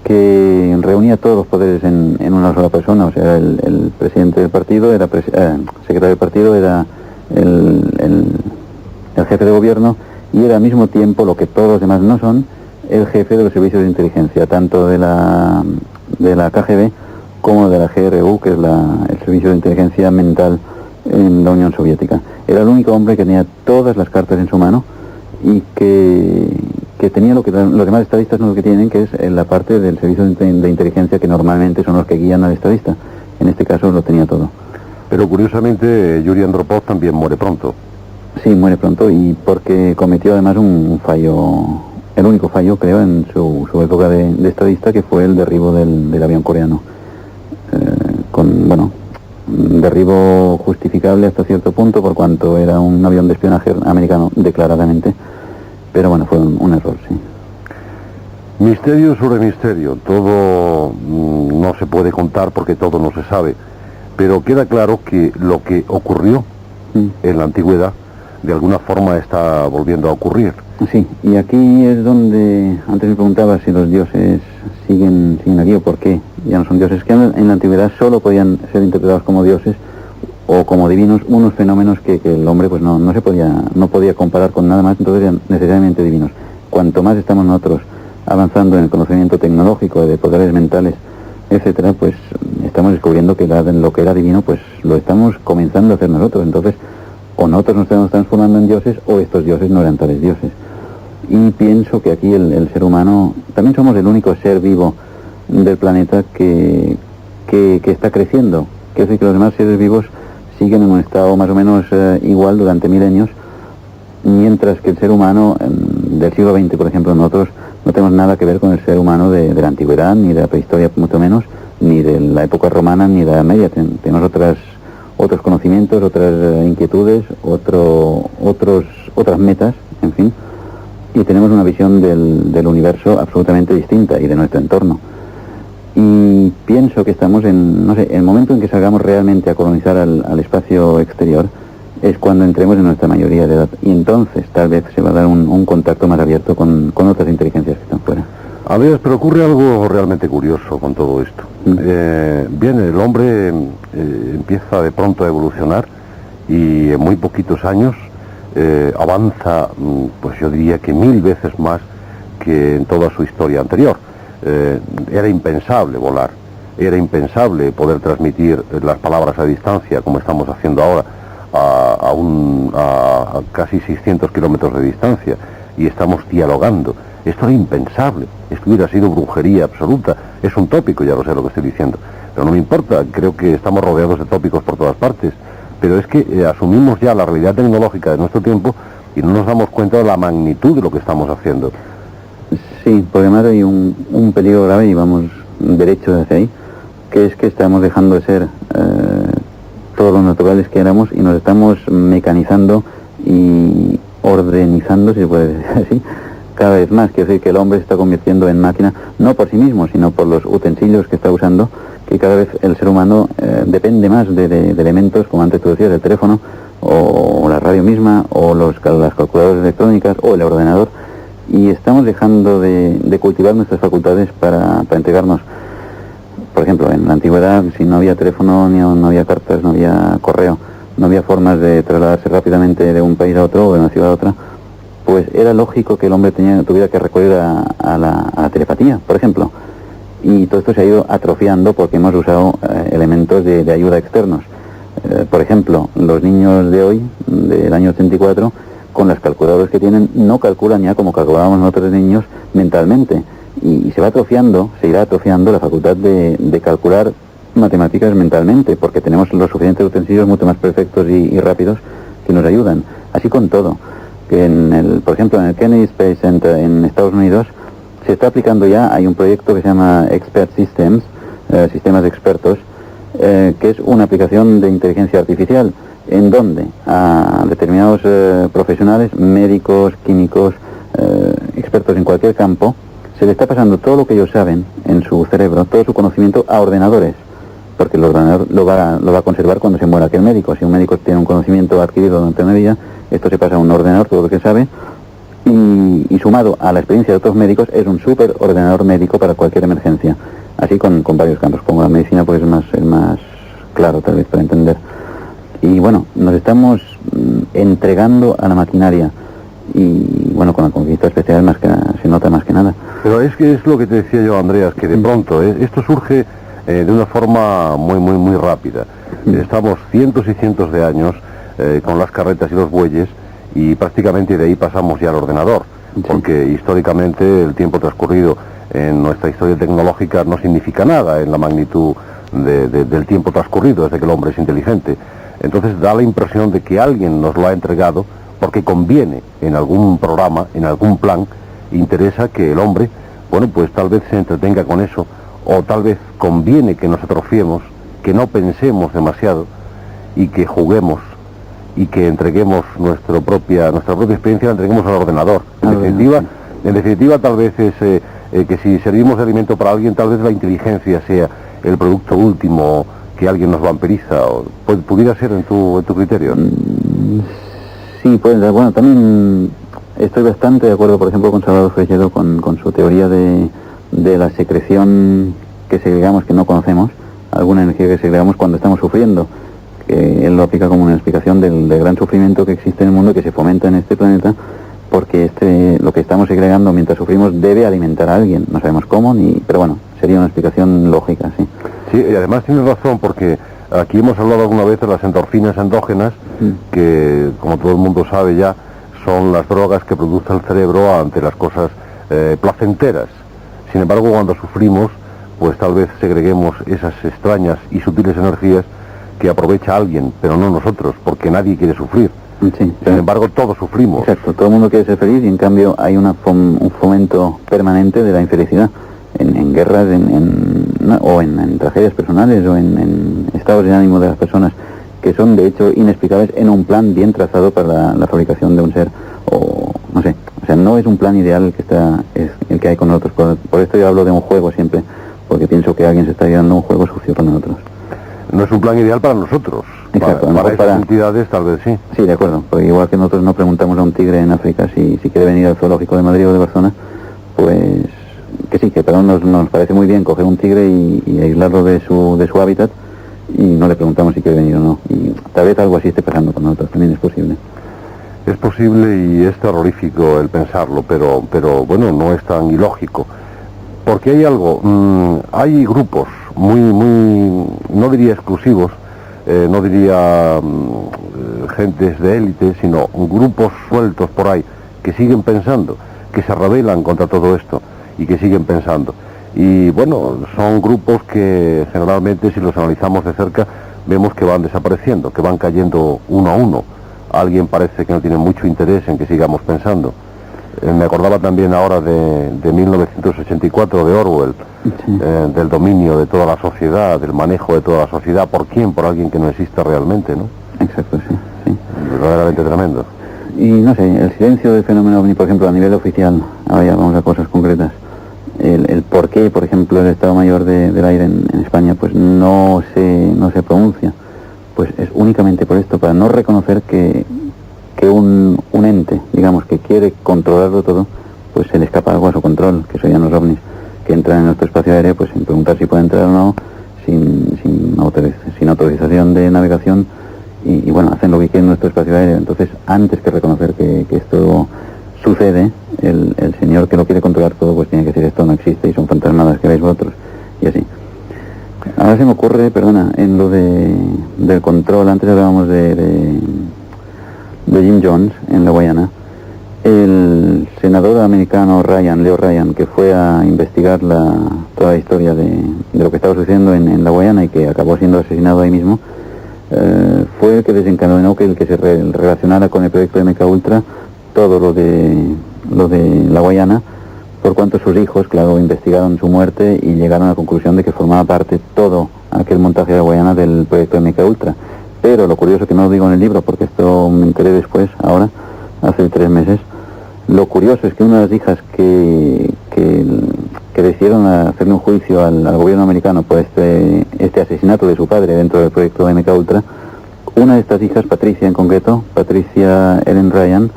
que reunía todos los poderes en una sola persona. O sea, el presidente del partido, secretario del partido, era el jefe de gobierno, y era al mismo tiempo, lo que todos los demás no son, el jefe de los servicios de inteligencia, tanto de la KGB como de la GRU, que es el servicio de inteligencia mental en la Unión Soviética. Era el único hombre que tenía todas las cartas en su mano y que tenía lo que los demás estadistas no lo que tienen, que es la parte del servicio de inteligencia, que normalmente son los que guían al estadista. En este caso lo tenía todo. Pero curiosamente Yuri Andropov también muere pronto. Sí, muere pronto, y porque cometió además un fallo, el único fallo, creo, en su época de estadista, que fue el derribo del avión coreano. Un derribo justificable hasta cierto punto, por cuanto era un avión de espionaje americano declaradamente, pero bueno, fue un error, sí. Misterio sobre misterio, todo no se puede contar porque todo no se sabe, pero queda claro que lo que ocurrió en la antigüedad de alguna forma está volviendo a ocurrir. Sí, y aquí es donde antes me preguntaba si los dioses siguen aquí o por qué ya no son dioses, que en la antigüedad solo podían ser interpretados como dioses o como divinos unos fenómenos que el hombre pues no podía comparar con nada más, entonces eran necesariamente divinos. Cuanto más estamos nosotros avanzando en el conocimiento tecnológico, de poderes mentales, etcétera, pues estamos descubriendo que lo que era divino pues lo estamos comenzando a hacer nosotros. Entonces, o nosotros nos estamos transformando en dioses, o estos dioses no eran tales dioses. Y pienso que aquí el ser humano, también somos el único ser vivo del planeta que está creciendo. Quiero decir que los demás seres vivos siguen en un estado más o menos igual durante milenios, mientras que el ser humano del siglo XX, por ejemplo, nosotros no tenemos nada que ver con el ser humano de la antigüedad, ni de la prehistoria, mucho menos, ni de la época romana, ni de la Media. Tenemos otros conocimientos, otras inquietudes, otras metas, en fin, y tenemos una visión del universo absolutamente distinta y de nuestro entorno. Y pienso que estamos el momento en que salgamos realmente a colonizar al espacio exterior es cuando entremos en nuestra mayoría de edad, y entonces tal vez se va a dar un contacto más abierto con otras inteligencias que están fuera. A ver, pero ocurre algo realmente curioso con todo esto. Bien, el hombre empieza de pronto a evolucionar y en muy poquitos años avanza, pues yo diría que 1000 veces más que en toda su historia anterior. Era impensable volar, era impensable poder transmitir las palabras a distancia, como estamos haciendo ahora, a casi 600 kilómetros de distancia, y estamos dialogando. Esto era impensable, esto hubiera sido brujería absoluta. Es un tópico, ya lo sé lo que estoy diciendo, pero no me importa, creo que estamos rodeados de tópicos por todas partes, pero es que asumimos ya la realidad tecnológica de nuestro tiempo y no nos damos cuenta de la magnitud de lo que estamos haciendo. Sí, porque además hay un peligro grave, y vamos derecho hacia ahí, que es que estamos dejando de ser todos los naturales que éramos y nos estamos mecanizando y ordenizando, si se puede decir así, cada vez más. Quiere decir que el hombre se está convirtiendo en máquina, no por sí mismo, sino por los utensilios que está usando, que cada vez el ser humano depende más de elementos, como antes tú decías, el teléfono, o la radio misma, o las calculadoras electrónicas, o el ordenador, y estamos dejando de cultivar nuestras facultades para entregarnos. Por ejemplo, en la antigüedad, si no había teléfono, no había cartas, no había correo, no había formas de trasladarse rápidamente de un país a otro o de una ciudad a otra, pues era lógico que el hombre tuviera que recurrir a la telepatía, por ejemplo. Y todo esto se ha ido atrofiando porque hemos usado elementos de ayuda externos. Por ejemplo, los niños de hoy, del año 84, con las calculadoras que tienen, no calculan ya como calculábamos nosotros de niños mentalmente. Y se va atrofiando, se irá atrofiando la facultad de calcular matemáticas mentalmente, porque tenemos los suficientes utensilios mucho más perfectos y rápidos que nos ayudan. Así con todo. Que por ejemplo, en el Kennedy Space Center en Estados Unidos se está aplicando ya, hay un proyecto que se llama Expert Systems, sistemas expertos, que es una aplicación de inteligencia artificial, en donde a determinados profesionales, médicos, químicos, expertos en cualquier campo, se le está pasando todo lo que ellos saben en su cerebro, todo su conocimiento a ordenadores, porque el ordenador lo va a conservar cuando se muera aquel médico. Si un médico tiene un conocimiento adquirido durante una vida, esto se pasa a un ordenador, todo lo que sabe, y sumado a la experiencia de otros médicos, es un súper ordenador médico para cualquier emergencia. Así con varios campos, como la medicina pues es más claro tal vez para entender. Y bueno, nos estamos entregando a la maquinaria, y bueno, con la conquista especial se nota más que nada. Pero es que es lo que te decía yo, Andreas, que de pronto esto surge de una forma muy rápida. Estamos cientos y cientos de años con las carretas y los bueyes, y prácticamente de ahí pasamos ya al ordenador, porque históricamente el tiempo transcurrido en nuestra historia tecnológica no significa nada en la magnitud del tiempo transcurrido desde que el hombre es inteligente. Entonces da la impresión de que alguien nos lo ha entregado porque conviene en algún programa, en algún plan, interesa que el hombre, bueno, pues tal vez se entretenga con eso, o tal vez conviene que nos atrofiemos, que no pensemos demasiado y que juguemos y que entreguemos nuestra propia experiencia, la entreguemos al ordenador. En definitiva tal vez es que si servimos de alimento para alguien, tal vez la inteligencia sea el producto último que alguien nos vampiriza, o pudiera ser en tu criterio. Sí, pues bueno, también estoy bastante de acuerdo, por ejemplo, con Salvador Freixedo con su teoría de la secreción que segregamos, que no conocemos, alguna energía que segregamos cuando estamos sufriendo, que él lo aplica como una explicación del gran sufrimiento que existe en el mundo, que se fomenta en este planeta, porque lo que estamos segregando mientras sufrimos debe alimentar a alguien, no sabemos cómo, pero bueno, sería una explicación lógica, sí. Sí, y además tienes razón, porque aquí hemos hablado alguna vez de las endorfinas endógenas, que como todo el mundo sabe ya, son las drogas que produce el cerebro ante las cosas placenteras. Sin embargo, cuando sufrimos, pues tal vez segreguemos esas extrañas y sutiles energías que aprovecha alguien, pero no nosotros, porque nadie quiere sufrir. Sí, sin embargo, todos sufrimos. Exacto, todo el mundo quiere ser feliz, y en cambio hay un fomento permanente de la infelicidad en guerras, o en tragedias personales, o en estados de ánimo de las personas, que son de hecho inexplicables en un plan bien trazado para la fabricación de un ser, o no sé, o sea, no es un plan ideal es el que hay con nosotros. Por esto yo hablo de un juego siempre, porque pienso que alguien se está llevando un juego sucio con nosotros. No es un plan ideal para nosotros. Exacto, para esas entidades tal vez sí. Sí, de acuerdo, porque igual que nosotros no preguntamos a un tigre en África si quiere venir al zoológico de Madrid o de Barcelona, pues que sí, que para nos parece muy bien coger un tigre y aislarlo de su hábitat, y no le preguntamos si quiere venir o no. Y tal vez algo así esté pasando con nosotros, también es posible. Es posible, y es terrorífico el pensarlo, pero bueno, no es tan ilógico. Porque hay algo, hay grupos muy, no diría exclusivos, no diría gentes de élite, sino grupos sueltos por ahí, que siguen pensando, que se rebelan contra todo esto, y que siguen pensando. Y bueno, son grupos que generalmente, si los analizamos de cerca, vemos que van desapareciendo, que van cayendo uno a uno. Alguien parece que no tiene mucho interés en que sigamos pensando. Me acordaba también ahora de 1984, de Orwell, sí. Del dominio de toda la sociedad, del manejo de toda la sociedad. ¿Por quién? Por alguien que no existe realmente, ¿no? Exacto, sí. Verdaderamente tremendo. Y no sé, el silencio del fenómeno OVNI, por ejemplo, a nivel oficial, ahora ya vamos a cosas concretas. El por qué, por ejemplo, el Estado Mayor del Aire en España pues no se pronuncia, pues es únicamente por esto, para no reconocer que un ente, digamos, que quiere controlarlo todo, pues se le escapa algo a su control, que serían los ovnis, que entran en nuestro espacio aéreo, pues sin preguntar si pueden entrar o no, sin autorización de navegación, y bueno, hacen lo que quieren en nuestro espacio aéreo. Entonces, antes que reconocer que esto sucede, el señor que lo quiere controlar todo, pues tiene que decir esto no existe y son fantasmadas que veis vosotros, y así. Ahora se me ocurre, perdona, en lo del control, antes hablábamos de Jim Jones en la Guayana. El senador americano Leo Ryan, que fue a investigar toda la historia de lo que estaba sucediendo en la Guayana y que acabó siendo asesinado ahí mismo, fue el que desencadenó que se relacionara con el proyecto MK Ultra todo lo de la Guayana, por cuanto sus hijos, claro, investigaron su muerte y llegaron a la conclusión de que formaba parte todo aquel montaje de la Guayana del proyecto MK Ultra. Pero lo curioso, que no lo digo en el libro porque esto me enteré después, ahora, hace 3 meses, lo curioso es que una de las hijas que decidieron hacerle un juicio al gobierno americano por este asesinato de su padre dentro del proyecto MK Ultra, una de estas hijas, Patricia en concreto, Patricia Ellen Ryan,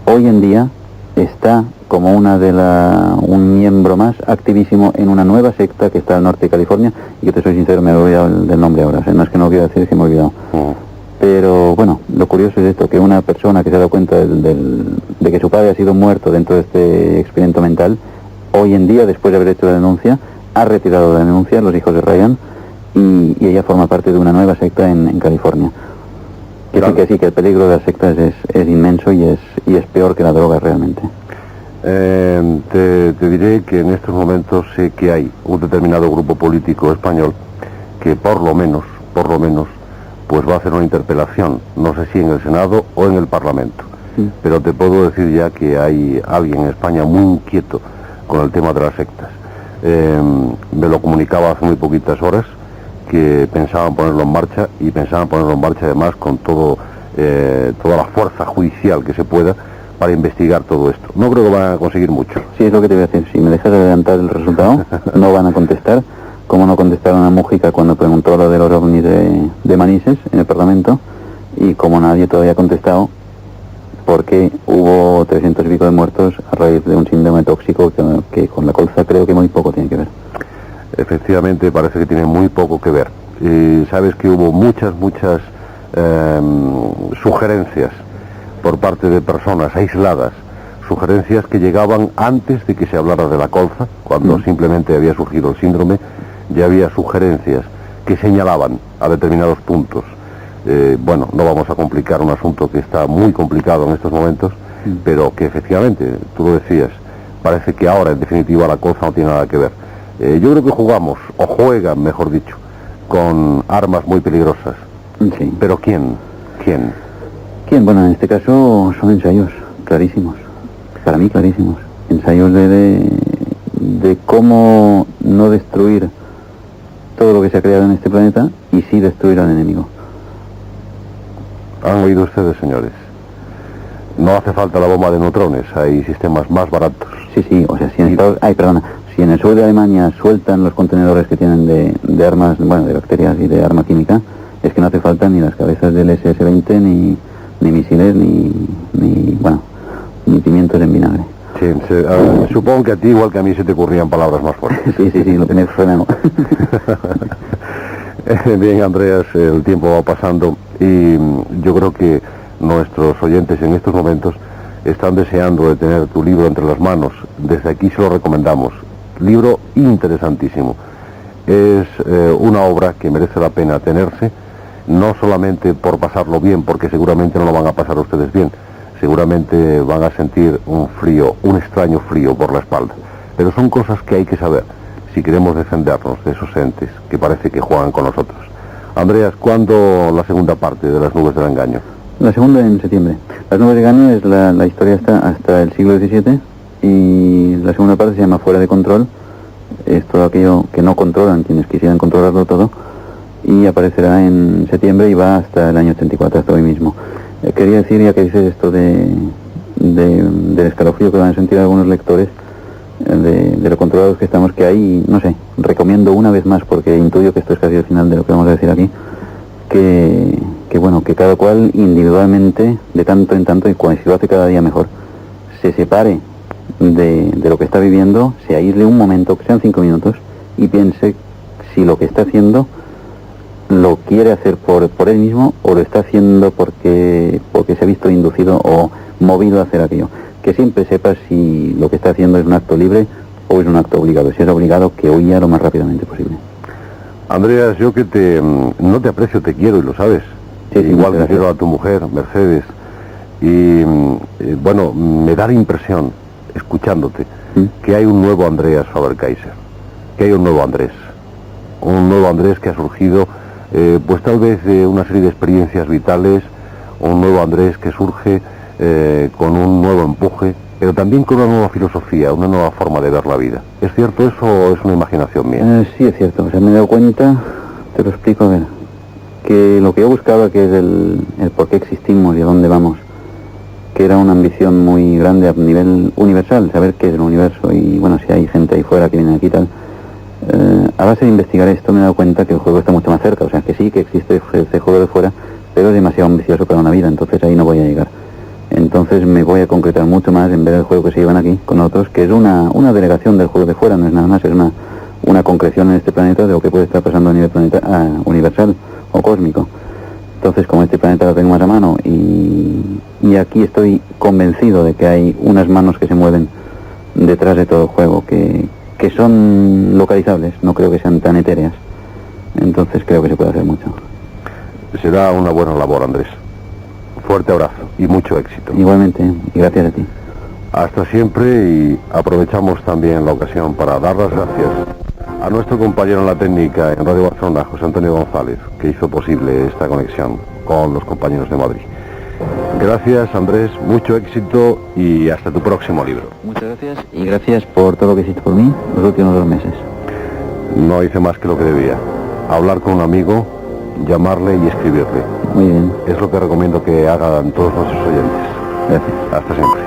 hoy en día está como un miembro más activísimo en una nueva secta que está al norte de California, y que te soy sincero, me he olvidado del nombre ahora, o sea, no es que no lo quiera decir, es que me he olvidado. Pero bueno, lo curioso es esto, que una persona que se ha dado cuenta de que su padre ha sido muerto dentro de este experimento mental, hoy en día, después de haber hecho la denuncia, ha retirado la denuncia, los hijos de Ryan, y ella forma parte de una nueva secta en California. Claro. Que sí, que el peligro de las sectas es inmenso y es peor que la droga realmente. Te diré que en estos momentos sé que hay un determinado grupo político español que por lo menos, pues va a hacer una interpelación, no sé si en el Senado o en el Parlamento, pero te puedo decir ya que hay alguien en España muy inquieto con el tema de las sectas. Me lo comunicaba hace muy poquitas horas que pensaban ponerlo en marcha, y pensaban ponerlo en marcha además con toda la fuerza judicial que se pueda para investigar todo esto. No creo que van a conseguir mucho. Sí, es lo que te voy a decir. Si me dejas adelantar el resultado, no van a contestar, como no contestaron a Mújica cuando preguntó lo de los ovnis de Manises en el Parlamento, y como nadie todavía ha contestado porque hubo 300 y pico de muertos a raíz de un síndrome tóxico que con la colza creo que muy poco tiene que ver. Efectivamente, parece que tiene muy poco que ver. Sabes que hubo muchas sugerencias por parte de personas aisladas, sugerencias que llegaban antes de que se hablara de la colza, cuando simplemente había surgido el síndrome. Ya había sugerencias que señalaban a determinados puntos. Bueno, no vamos a complicar un asunto que está muy complicado en estos momentos, pero que efectivamente, tú lo decías, parece que ahora en definitiva la colza no tiene nada que ver. Yo creo que jugamos, o juegan mejor dicho, con armas muy peligrosas. Sí. ¿Pero quién? Bueno, en este caso son ensayos clarísimos, para mí clarísimos. Ensayos de cómo no destruir todo lo que se ha creado en este planeta y sí destruir al enemigo. ¿Han oído ustedes, señores? No hace falta la bomba de neutrones, hay sistemas más baratos. Sí, o sea, si en el sur de Alemania sueltan los contenedores que tienen de armas, bueno, de bacterias y de arma química, es que no hace falta ni las cabezas del SS-20, ni misiles, ni pimientos en vinagre. Sí, supongo que a ti, igual que a mí, se te ocurrían palabras más fuertes. Sí, lo tenéis frenado. Bien, Andreas, el tiempo va pasando y yo creo que nuestros oyentes en estos momentos están deseando de tener tu libro entre las manos. Desde aquí se lo recomendamos. Libro interesantísimo. Es una obra que merece la pena tenerse, no solamente por pasarlo bien, porque seguramente no lo van a pasar ustedes bien, seguramente van a sentir un extraño frío por la espalda, pero son cosas que hay que saber si queremos defendernos de esos entes que parece que juegan con nosotros. Andreas, ¿cuándo la segunda parte de Las nubes del engaño? La segunda en septiembre. Las nubes del engaño es la historia hasta el siglo XVII, y la segunda parte se llama Fuera de control. Es todo aquello que no controlan quienes quisieran controlarlo todo, y aparecerá en septiembre y va hasta el año 84, hasta hoy mismo. Quería decir, ya que dices esto del escalofrío que van a sentir algunos lectores, de lo controlados que estamos, que hay, no sé, recomiendo una vez más, porque intuyo que esto es casi el final de lo que vamos a decir aquí, que bueno, que cada cual individualmente, de tanto en tanto, y si lo hace cada día mejor, se separe de lo que está viviendo, se aísle un momento, que sean 5 minutos, y piense si lo que está haciendo lo quiere hacer por él mismo o lo está haciendo porque se ha visto inducido o movido a hacer aquello. Que siempre sepa si lo que está haciendo es un acto libre o es un acto obligado. Si es obligado, que huya lo más rápidamente posible. Andreas, yo que no te aprecio, te quiero y lo sabes. Sí, igual que gracias. quiero a tu mujer, Mercedes. Y bueno, me da la impresión, escuchándote, que hay un nuevo Andreas Faber-Kaiser, que hay un nuevo Andrés que ha surgido, pues tal vez de una serie de experiencias vitales, un nuevo Andrés que surge con un nuevo empuje, pero también con una nueva filosofía, una nueva forma de ver la vida. ¿Es cierto eso o es una imaginación mía? Sí, es cierto. O sea, me he dado cuenta, te lo explico, a ver, que lo que yo buscaba, que es el por qué existimos y a dónde vamos, que era una ambición muy grande a nivel universal, saber qué es el universo y, bueno, si hay gente ahí fuera que viene aquí y tal. A base de investigar esto me he dado cuenta que el juego está mucho más cerca, o sea, que sí que existe este juego de fuera, pero es demasiado ambicioso para una vida, entonces ahí no voy a llegar. Entonces me voy a concretar mucho más en ver el juego que se llevan aquí con otros, que es una delegación del juego de fuera, no es nada más, es una concreción en este planeta de lo que puede estar pasando a nivel universal o cósmico. Entonces, como este planeta lo tengo más a mano y aquí estoy convencido de que hay unas manos que se mueven detrás de todo el juego, que son localizables, no creo que sean tan etéreas. Entonces creo que se puede hacer mucho. Será una buena labor, Andrés. Fuerte abrazo y mucho éxito. Igualmente, y gracias a ti. Hasta siempre, y aprovechamos también la ocasión para dar las gracias a nuestro compañero en la técnica en Radio Barcelona, José Antonio González, que hizo posible esta conexión con los compañeros de Madrid. Gracias, Andrés, mucho éxito y hasta tu próximo libro. Muchas gracias y gracias por todo lo que hiciste por mí los últimos 2 meses. No hice más que lo que debía. Hablar con un amigo, llamarle y escribirle. Muy bien. Es lo que recomiendo que hagan todos nuestros oyentes. Gracias. Hasta siempre.